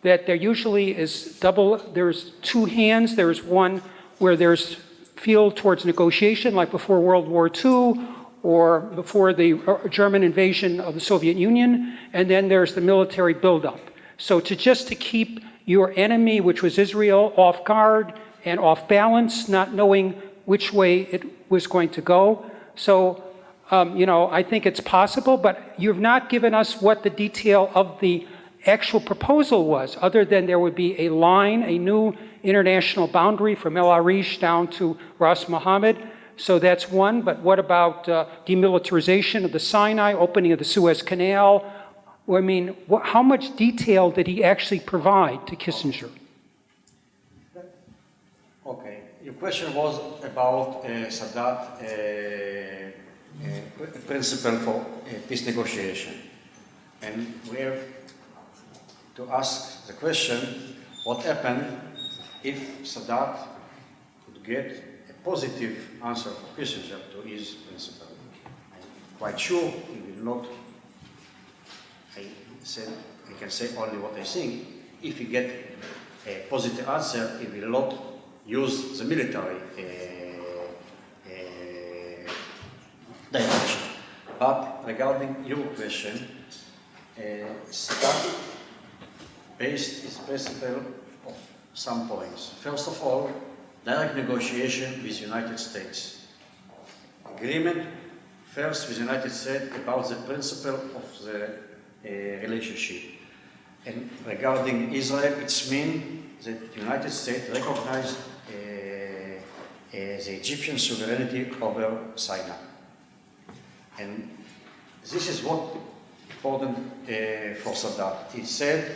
that there usually is there's two hands. There's one where there's field towards negotiation, like before World War II, or before the German invasion of the Soviet Union, and then there's the military buildup. So to keep your enemy, which was Israel, off guard and off balance, not knowing which way it was going to go. So, I think it's possible, but you've not given us what the detail of the actual proposal was, other than there would be a line, a new international boundary from El Arish down to Ras Mohammed. So that's one, but what about demilitarization of the Sinai, opening of the Suez Canal? I mean, how much detail did he actually provide to Kissinger? Okay, your question was about Sadat principle for peace negotiation. And we have to ask the question, what happened if Sadat could get a positive answer from Kissinger to his principle? I'm quite sure he will not I said, I can say only what I think. If you get a positive answer, it will not use the military direction. But regarding your question, Sadat based its principle of some points. First of all, direct negotiation with United States. Agreement first with United States about the principle of the relationship. And regarding Israel, it means that the United States recognized the Egyptian sovereignty over Sinai. And this is what important for Sadat. He said,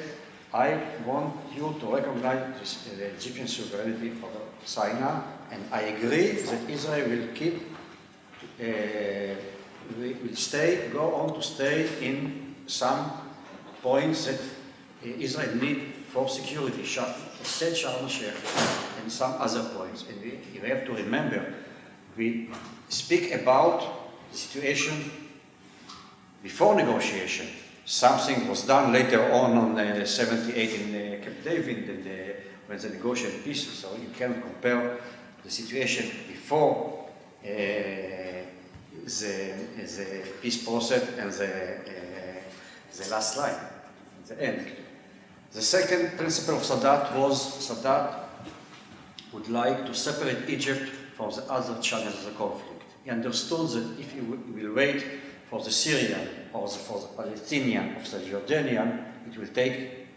I want you to recognize the Egyptian sovereignty over Sinai, and I agree that Israel will keep, go on to stay in some points that Israel need for security, State Sharm el-Sheikh, and some other points. And we have to remember, we speak about the situation before negotiation. Something was done later on 78 in Camp David, and when they negotiated peace, so you cannot compare the situation before the peace process and the last line, the end. The second principle of Sadat was Sadat would like to separate Egypt from the other channels of the conflict. He understood that if you will wait for the Syrian or for the Palestinian or the Jordanian, it will take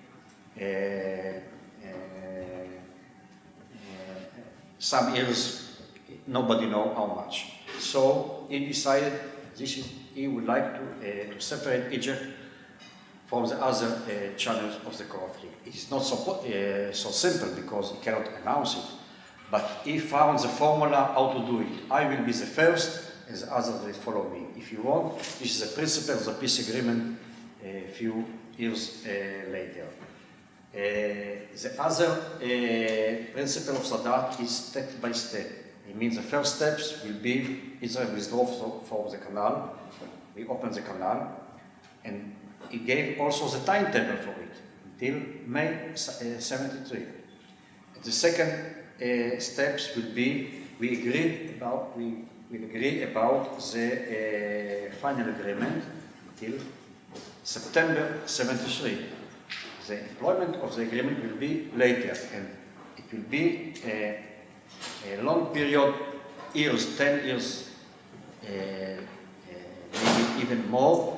some years, nobody knows how much. So he decided he would like to separate Egypt from the other channels of the conflict. It is not so simple because he cannot announce it, but he found the formula how to do it. I will be the first, and the others will follow me. If you want, this is the principle of the peace agreement a few years later. The other principle of Sadat is step by step. It means the first steps will be Israel withdraw from the canal. We open the canal, and he gave also the timetable for it until May 73. The second steps will be we agree about the final agreement until September 73. The employment of the agreement will be later, and it will be a long period, years, 10 years, maybe even more,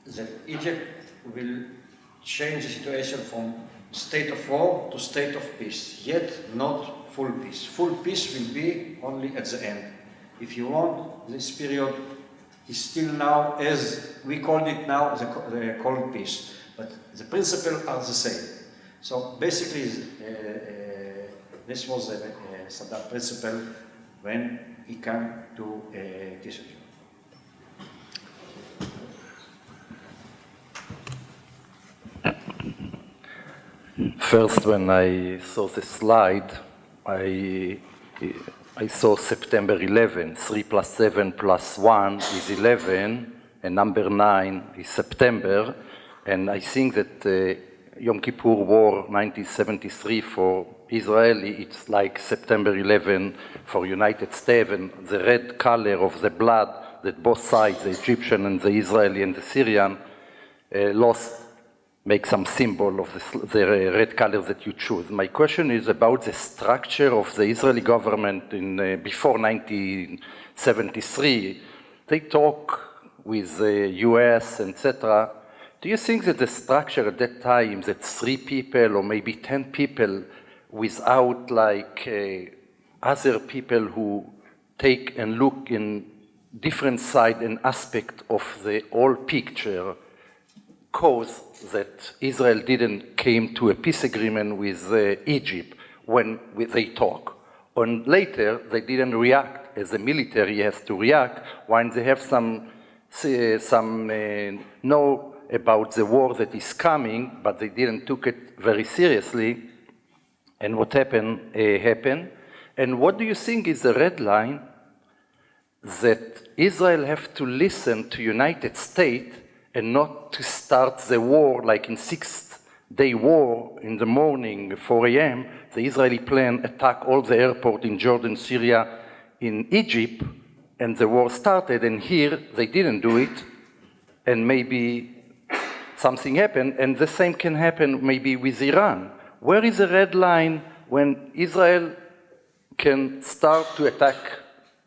that Egypt will change the situation from state of war to state of peace, yet not full peace. Full peace will be only at the end. If you want, this period is still now, as we called it now, the cold peace, but the principles are the same. So basically, this was the Sadat principle when he came to Kissinger. First, when I saw the slide, I saw September 11, 3 plus 7 plus 1 is 11, and number 9 is September, and I think that Yom Kippur War 1973 for Israel, it's like September 11 for United States, and the red color of the blood that both sides, the Egyptian and the Israeli and the Syrian, lost, make some symbol of the red color that you choose. My question is about the structure of the Israeli government in before 1973. They talk with the US, etc. Do you think that the structure at that time, that 3 people or maybe 10 people without like other people who take and look in different side and aspect of the whole picture, cause that Israel didn't came to a peace agreement with Egypt when they talk. And later, they didn't react, as the military has to react, when they have some know about the war that is coming, but they didn't took it very seriously. And what happened, happened. And what do you think is the red line that Israel have to listen to United States and not to start the war like in Six-Day War in the morning, 4 a.m., the Israeli plane attacked all the airport in Jordan, Syria, in Egypt, and the war started, and here they didn't do it, and maybe something happened, and the same can happen maybe with Iran. Where is the red line when Israel can start to attack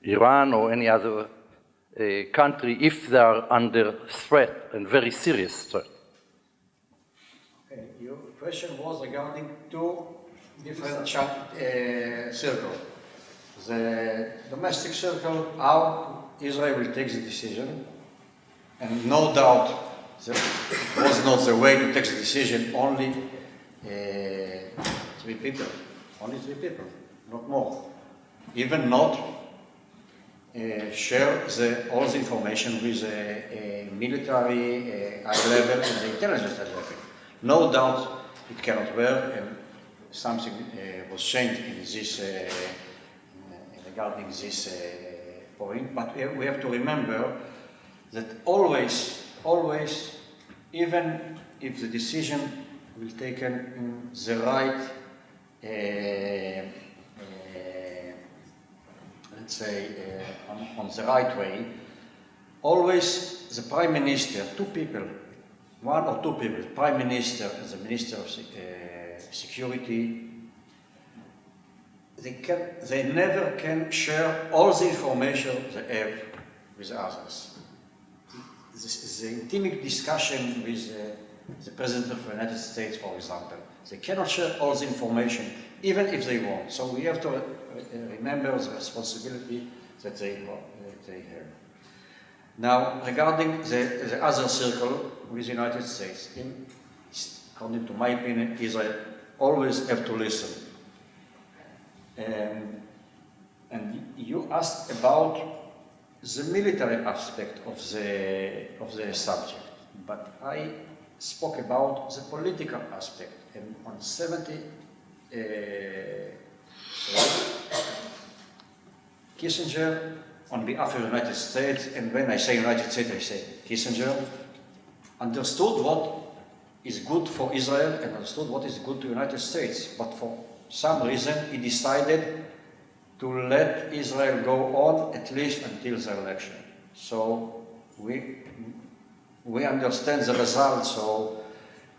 Iran or any other country if they are under threat, and very serious threat? Okay, your question was regarding two different circles. The domestic circle, how Israel will take the decision, and no doubt that it was not the way to take the decision only 3 people, not more. Even not share all the information with the military high level and the intelligence high level. No doubt it cannot work, and something was changed in this regarding this point. But we have to remember that always, even if the decision will be taken in the right, let's say, on the right way, always the Prime Minister, two people, one or two people, Prime Minister and the Minister of Security, they never can share all the information they have with others. The intimate discussion with the President of the United States, for example, they cannot share all the information, even if they want. So we have to remember the responsibility that they have. Now, regarding the other circle with the United States, according to my opinion, Israel always have to listen. And you asked about the military aspect of the subject, but I spoke about the political aspect. And on 70, Kissinger, on behalf of the United States, and when I say United States, I say Kissinger, understood what is good for Israel and understood what is good to the United States, but for some reason he decided to let Israel go on at least until the election. So we understand the result. So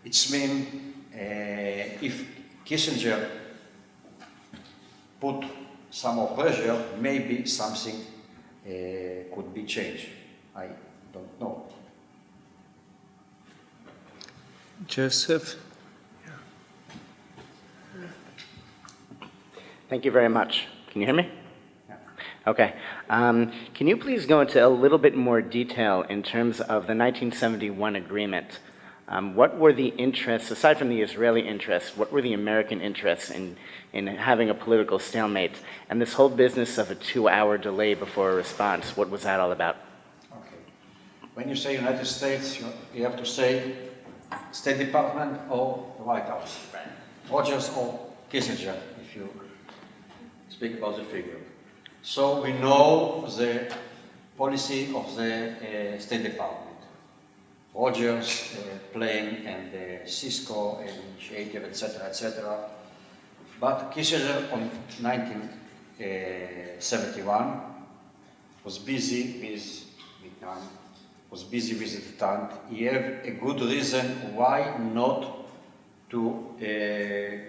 it's mean if Kissinger put some more pressure, maybe something could be changed. I don't know. Joseph? Thank you very much. Can you hear me? Yeah. Okay. Can you please go into a little bit more detail in terms of the 1971 agreement? What were the interests, aside from the Israeli interests, what were the American interests in having a political stalemate? And this whole business of a 2-hour delay before a response, what was that all about? Okay. When you say United States, you have to say State Department or the White House. Right. Rogers or Kissinger, if you speak about the figure. So we know the policy of the State Department. Rogers playing and Cisco initiative, etc., etc. But Kissinger on 1971 was busy with Vietnam, was busy with the Detente. He had a good reason why not to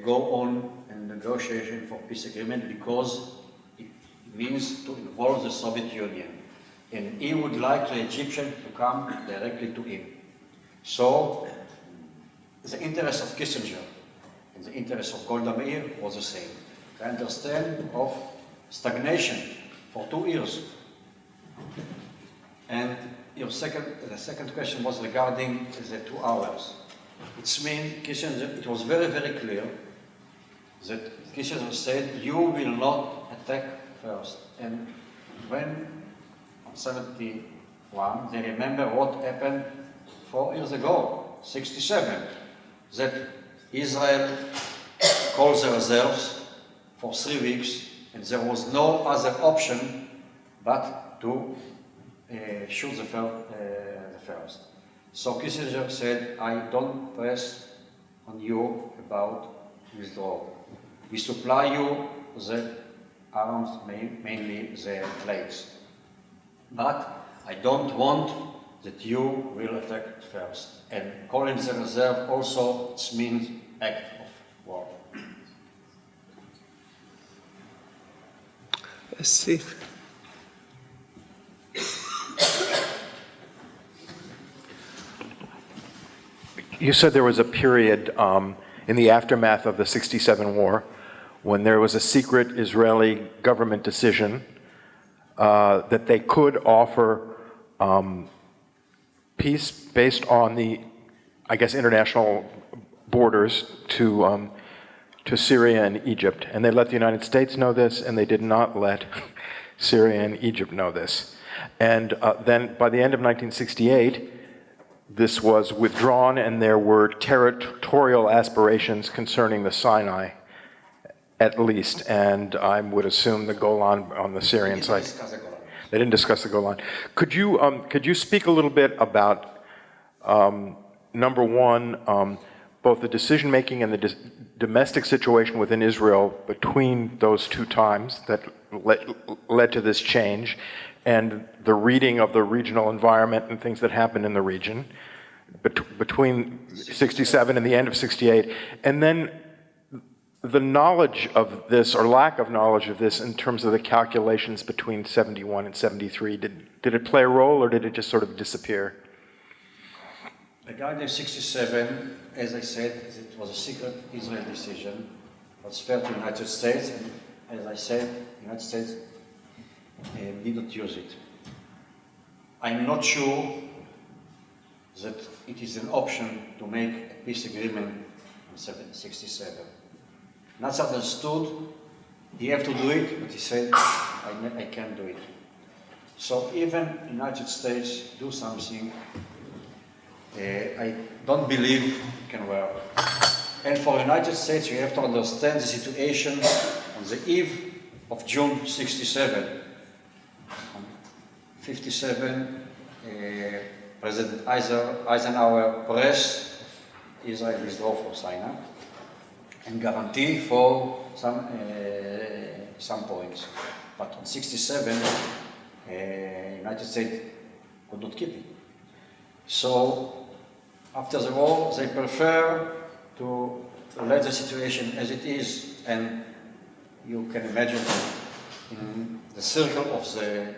go on in negotiation for peace agreement, because it means to involve the Soviet Union. And he would like the Egyptian to come directly to him. So the interest of Kissinger and the interest of Golda Meir was the same. The understand of stagnation for 2 years. And the second question was regarding the 2 hours. It means Kissinger, it was very, very clear that Kissinger said, you will not attack first. And when on 71, they remember what happened 4 years ago, 67, that Israel called the reserves for 3 weeks, and there was no other option but to shoot the first. So Kissinger said, I don't press on you about withdrawal. We supply you the arms, mainly the planes. But I don't want that you will attack first. And calling the reserve also means act of war. Let's see. You said there was a period in the aftermath of the '67 war when there was a secret Israeli government decision that they could offer peace based on the, I guess, international borders to Syria and Egypt. And they let the United States know this, and they did not let Syria and Egypt know this. And then by the end of 1968, this was withdrawn, and there were territorial aspirations concerning the Sinai, at least, and I would assume the Golan on the Syrian side. They didn't discuss the Golan. Could you speak a little bit about, number one, both the decision-making and the domestic situation within Israel between those two times that led to this change, and the reading of the regional environment and things that happened in the region between 67 and the end of 68, and then the knowledge of this, or lack of knowledge of this, in terms of the calculations between 71 and 73. Did it play a role, or did it just sort of disappear? Regarding 67, as I said, it was a secret Israeli decision. It was fair to the United States, and as I said, the United States did not use it. I'm not sure that it is an option to make a peace agreement in 67. That's understood. He have to do it, but he said, I can't do it. So even the United States do something, I don't believe it can work. And for the United States, you have to understand the situation on the eve of June 67. 57, President Eisenhower pressed Israel withdraw from Sinai and guarantee for some points. But on 67, United States could not keep it. So after the war, they prefer to let the situation as it is, and you can imagine in the circle of the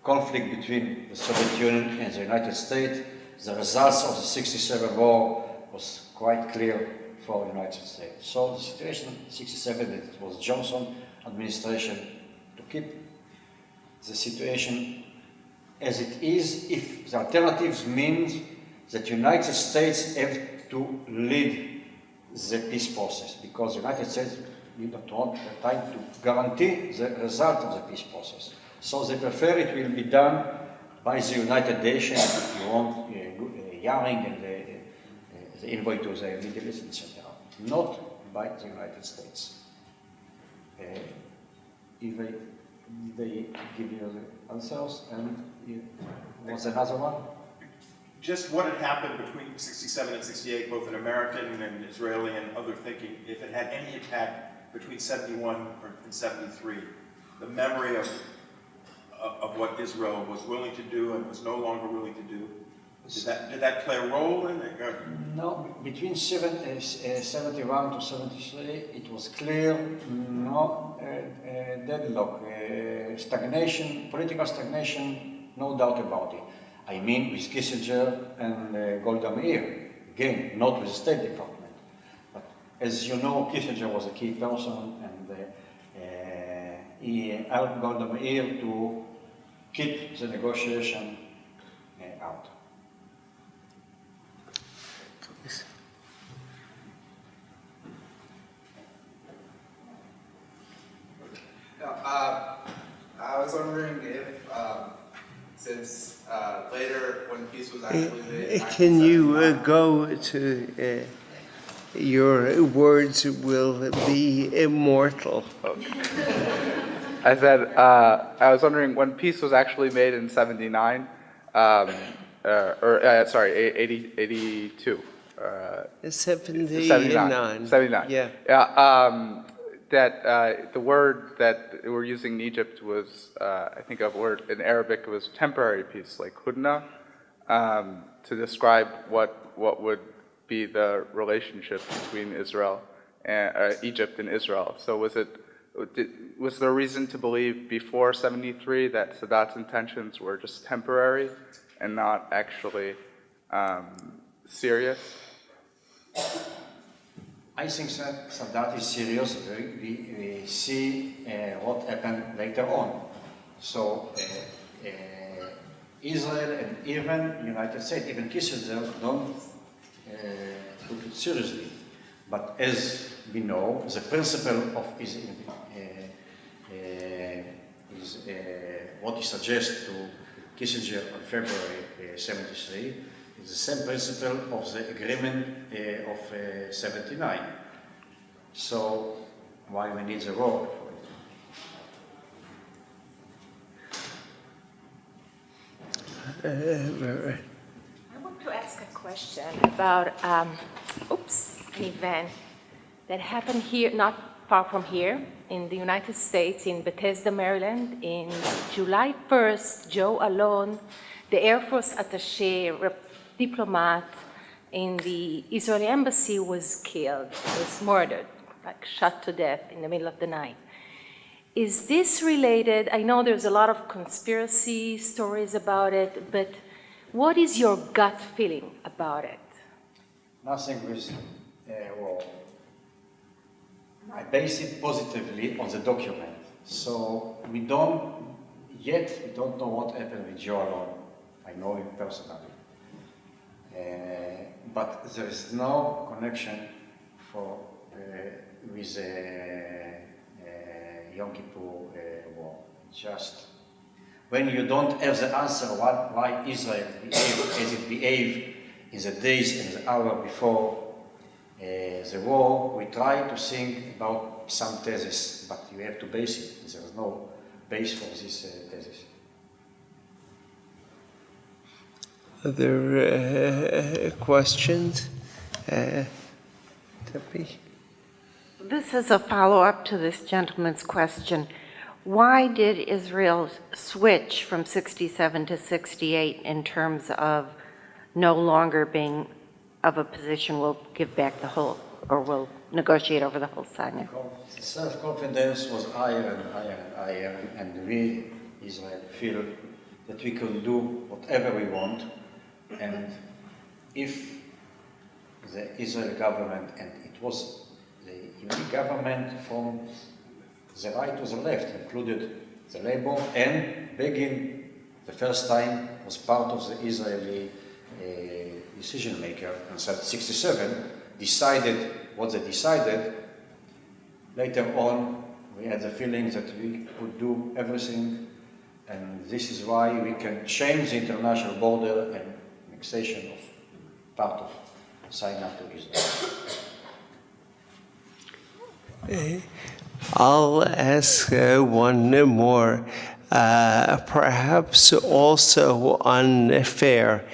conflict between the Soviet Union and the United States, the results of the 67 war was quite clear for the United States. So the situation in 67, it was Johnson administration to keep the situation as it is, if the alternatives means that United States have to lead the peace process, because the United States did not want the time to guarantee the result of the peace process. So they prefer it will be done by the United Nations, if you want, Yaring and the envoy to the Middle East, etc., not by the United States. If they give you the answers, and what's another one? Just what had happened between 67 and 68, both in American and Israeli and other thinking, if it had any impact between 71 and 73, the memory of what Israel was willing to do and was no longer willing to do. Did that play a role in it? No, between 71 to 73, it was clear, no deadlock, stagnation, political stagnation, no doubt about it. I mean with Kissinger and Golda Meir, again, not with the State Department. But as you know, Kissinger was a key person, and he helped Golda Meir to keep the negotiation out. I was wondering if, since later when peace was actually made, Can you go to your words will be immortal? I said, I was wondering when peace was actually made in '79, 82. 79. 79. Yeah. Yeah. That the word that we're using in Egypt was, I think a word in Arabic was temporary peace, like hudna, to describe what would be the relationship between Israel and Egypt and Israel. So was there reason to believe before 73 that Sadat's intentions were just temporary and not actually serious? I think that Sadat is serious. We see what happened later on. So Israel and even United States, even Kissinger, don't took it seriously. But as we know, the principle of what he suggests to Kissinger on February 73 is the same principle of the agreement of 79. So why we need the war for Uh, I want to ask a question about an event that happened here, not far from here, in the United States, in Bethesda, Maryland. In July 1st, Joe Alon, the Air Force attaché, diplomat in the Israeli embassy, was killed, was murdered, like shot to death in the middle of the night. Is this related? I know there's a lot of conspiracy stories about it, but what is your gut feeling about it? nothing with war. I base it positively on the document. So we don't know what happened with Joe Alon. I know him personally. But there is no connection with Yom Kippur War. Just when you don't have the answer why Israel behaved as it behaved in the days and the hour before the war, we try to think about some thesis, but you have to base it. There is no base for this thesis. Other questions? Debbie? This is a follow-up to this gentleman's question. Why did Israel switch from 67 to 68 in terms of no longer being of a position we'll give back the whole, or we'll negotiate over the whole Sinai? The self-confidence was higher and higher and higher, and we, Israel, feel that we can do whatever we want, and if the Israeli government, and it was the unique government from the right to the left, included the Labour, and Begin, the first time, was part of the Israeli decision maker, and so 67 decided what they decided. Later on, we had the feeling that we could do everything, and this is why we can change the international border and annexation of part of Sinai to Israel. I'll ask one more, perhaps also unfair.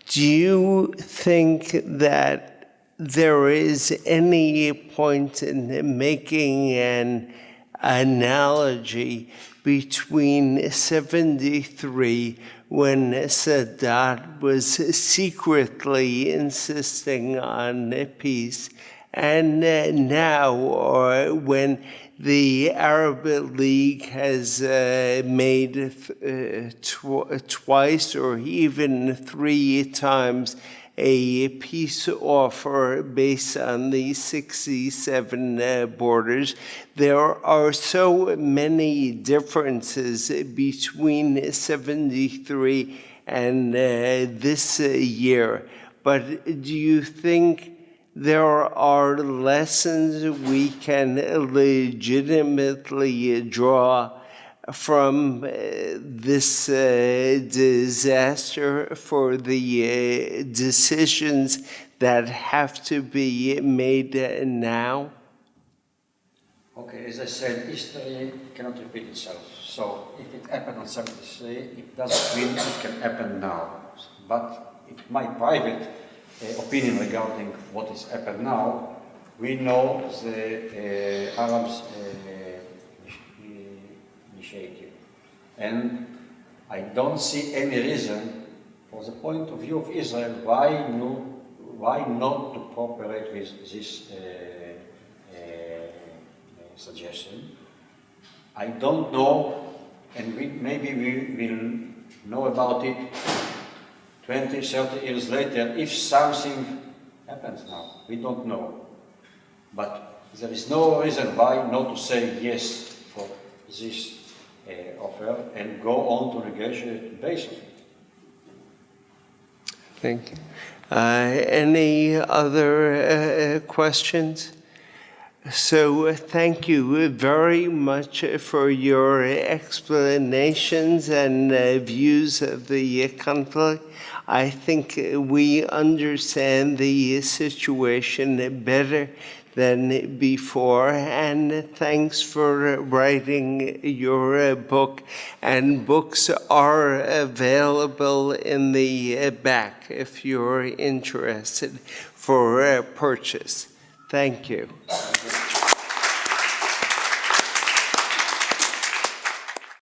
Do you think that there is any point in making an analogy between 73, when Sadat was secretly insisting on peace, and now, or when the Arab League has made twice or even 3 times a peace offer based on the 67 borders? There are so many differences between 73 and this year. But do you think there are lessons we can legitimately draw from this disaster for the decisions that have to be made now? Okay, as I said, history cannot repeat itself. So if it happened on 73, it doesn't mean it can happen now. But my private opinion regarding what has happened now, we know the Arabs initiative. And I don't see any reason, from the point of view of Israel, why not to cooperate with this suggestion. I don't know, and maybe we will know about it 20, 30 years later, if something happens now. We don't know. But there is no reason why not to say yes for this offer and go on to negotiate based on it. Thank you. Any other questions? So thank you very much for your explanations and views of the conflict. I think we understand the situation better than before, and thanks for writing your book. And books are available in the back if you're interested for purchase. Thank you.